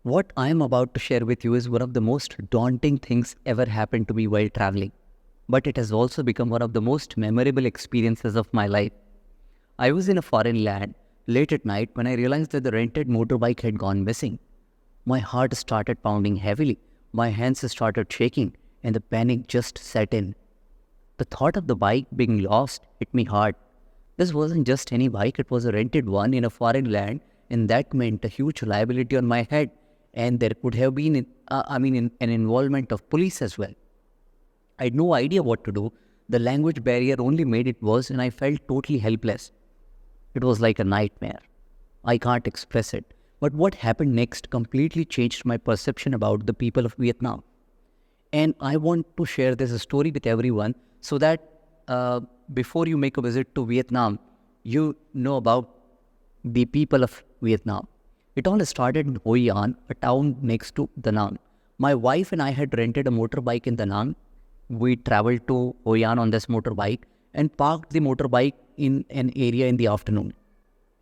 What I am about to share with you is one of the most daunting things ever happened to me while traveling, but it has also become one of the most memorable experiences of my life. I was in a foreign land late at night when I realized that the rented motorbike had gone missing. My heart started pounding heavily, my hands started shaking, and the panic just set in. The thought of the bike being lost hit me hard. This wasn't just any bike, it was a rented one in a foreign land, and that meant a huge liability on my head. And there could have been, an involvement of police as well. I had no idea what to do. The language barrier only made it worse, and I felt totally helpless. It was like a nightmare. I can't express it. But what happened next completely changed my perception about the people of Vietnam. And I want to share this story with everyone so that before you make a visit to Vietnam, you know about the people of Vietnam. It all started in Hoi An, a town next to Da Nang. My wife and I had rented a motorbike in Da Nang. We traveled to Hoi An on this motorbike and parked the motorbike in an area in the afternoon.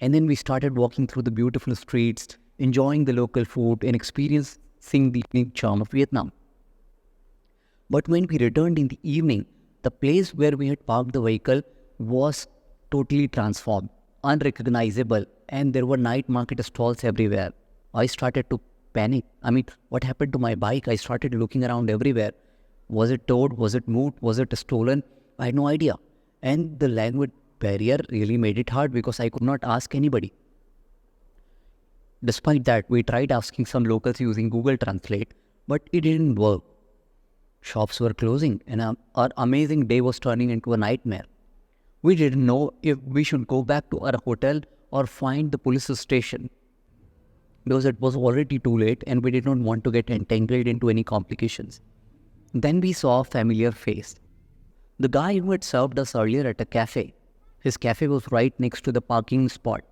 And then we started walking through the beautiful streets, enjoying the local food and experiencing the unique charm of Vietnam. But when we returned in the evening, the place where we had parked the vehicle was totally transformed, unrecognizable, and there were night market stalls everywhere. I started to panic. What happened to my bike? I started looking around everywhere. Was it towed? Was it moved? Was it stolen? I had no idea. And the language barrier really made it hard because I could not ask anybody. Despite that, we tried asking some locals using Google Translate, but it didn't work. Shops were closing, and our amazing day was turning into a nightmare. We didn't know if we should go back to our hotel or find the police station because it was already too late and we did not want to get entangled into any complications. Then we saw a familiar face. The guy who had served us earlier at a cafe. His cafe was right next to the parking spot.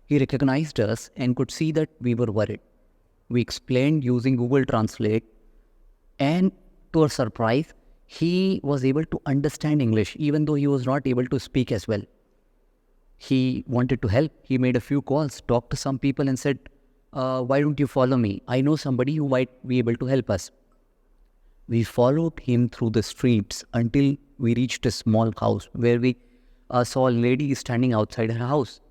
He recognized us and could see that we were worried. We explained using Google Translate, and to our surprise, he was able to understand English even though he was not able to speak as well. He wanted to help. He made a few calls, talked to some people and said, why don't you follow me? I know somebody who might be able to help us. We followed him through the streets until we reached a small house where we saw a lady standing outside her house.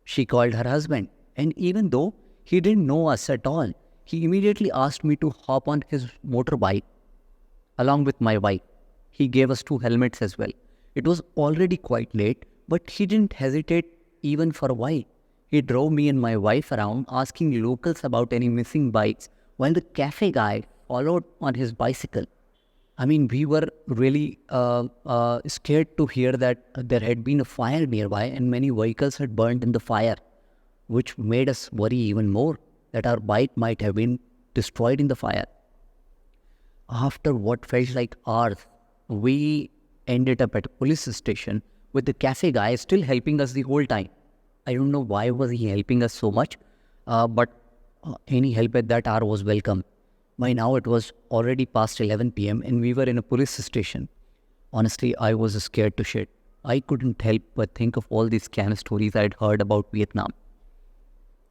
She called her husband, and even though he didn't know us at all, he immediately asked me to hop on his motorbike along with my wife. He gave us 2 helmets as well. It was already quite late, but he didn't hesitate even for a while. He drove me and my wife around asking locals about any missing bikes while the cafe guy followed on his bicycle. We were really scared to hear that there had been a fire nearby and many vehicles had burned in the fire, which made us worry even more that our bike might have been destroyed in the fire. After what felt like hours, we ended up at a police station with the cafe guy still helping us the whole time. I don't know why was he helping us so much, but any help at that hour was welcome. By now it was already past 11 p.m. and we were in a police station. Honestly, I was scared to shit. I couldn't help but think of all these scam stories I'd heard about Vietnam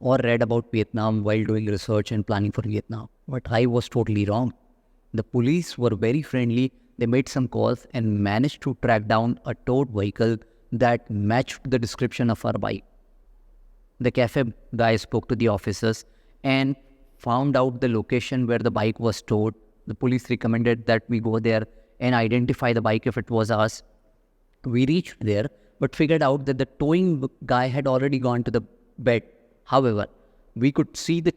or read about Vietnam while doing research and planning for Vietnam. But I was totally wrong. The police were very friendly. They made some calls and managed to track down a towed vehicle that matched the description of our bike. The cafe guy spoke to the officers and found out the location where the bike was towed. The police recommended that we go there and identify the bike if it was ours. We reached there, but figured out that the towing guy had already gone to the bed. However, we could see the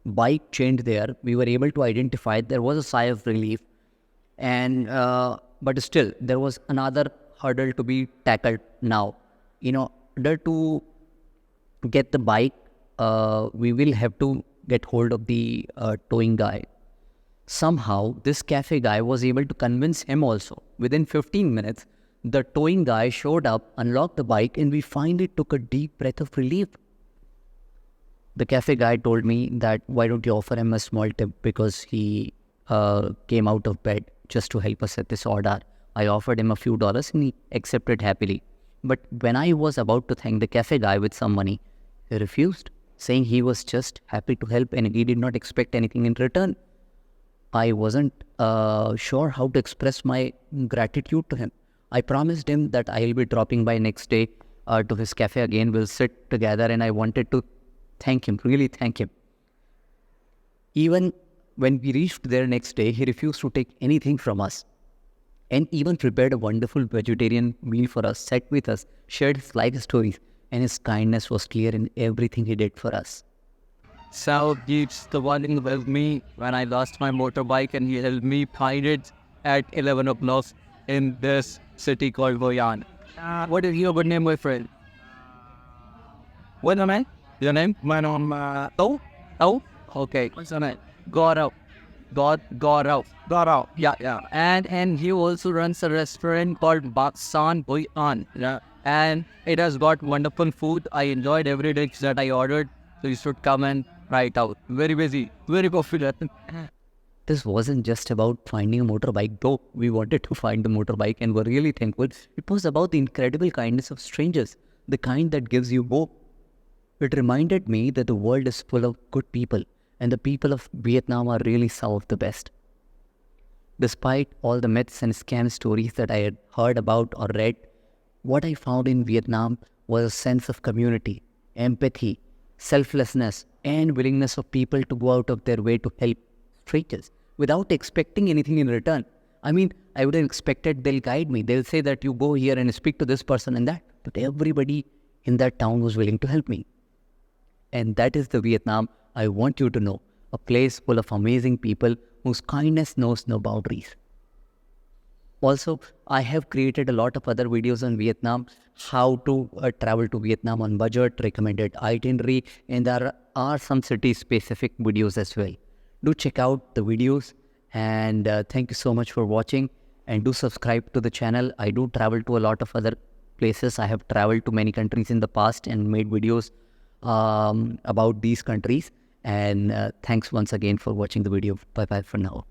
bike chained there. We were able to identify it. There was a sigh of relief, and but still there was another hurdle to be tackled now. In order to get the bike, we will have to get hold of the towing guy. Somehow, this cafe guy was able to convince him also. Within 15 minutes, the towing guy showed up, unlocked the bike, and we finally took a deep breath of relief. The cafe guy told me that why don't you offer him a small tip because he came out of bed just to help us at this order. I offered him a few dollars and he accepted happily. But when I was about to thank the cafe guy with some money, he refused. saying he was just happy to help and he did not expect anything in return. I wasn't sure how to express my gratitude to him. I promised him that I'll be dropping by next day to his cafe again. We'll sit together, and I wanted to thank him, really thank him. Even when we reached there next day, he refused to take anything from us and even prepared a wonderful vegetarian meal for us, sat with us, shared his life stories, and his kindness was clear in everything he did for us. So he's the one who helped me when I lost my motorbike, and he helped me find it at 11 o'clock in this city called Hoi An. What is your good name, my friend? What's your name? Your name? My name, Tau? Tau? Okay. What's your name? Gaurav. Gaurav. Gaurav. Yeah. And he also runs a restaurant called Baksan Hoi An. Yeah. And it has got wonderful food. I enjoyed every dish that I ordered. So you should come and try it out. Very busy. Very popular. This wasn't just about finding a motorbike, though we wanted to find the motorbike and were really thankful. It was about the incredible kindness of strangers, the kind that gives you hope. It reminded me that the world is full of good people, and the people of Vietnam are really some of the best. Despite all the myths and scam stories that I had heard about or read, what I found in Vietnam was a sense of community, empathy, selflessness, and willingness of people to go out of their way to help strangers without expecting anything in return. I mean, I would have expected they'll guide me. They'll say that you go here and speak to this person and that. But everybody in that town was willing to help me. And that is the Vietnam I want you to know. A place full of amazing people whose kindness knows no boundaries. Also, I have created a lot of other videos on Vietnam, how to travel to Vietnam on budget, recommended itinerary, and there are some city-specific videos as well. Do check out the videos, and thank you so much for watching, and do subscribe to the channel. I do travel to a lot of other places. I have traveled to many countries in the past and made videos about these countries. And thanks once again for watching the video. Bye-bye for now.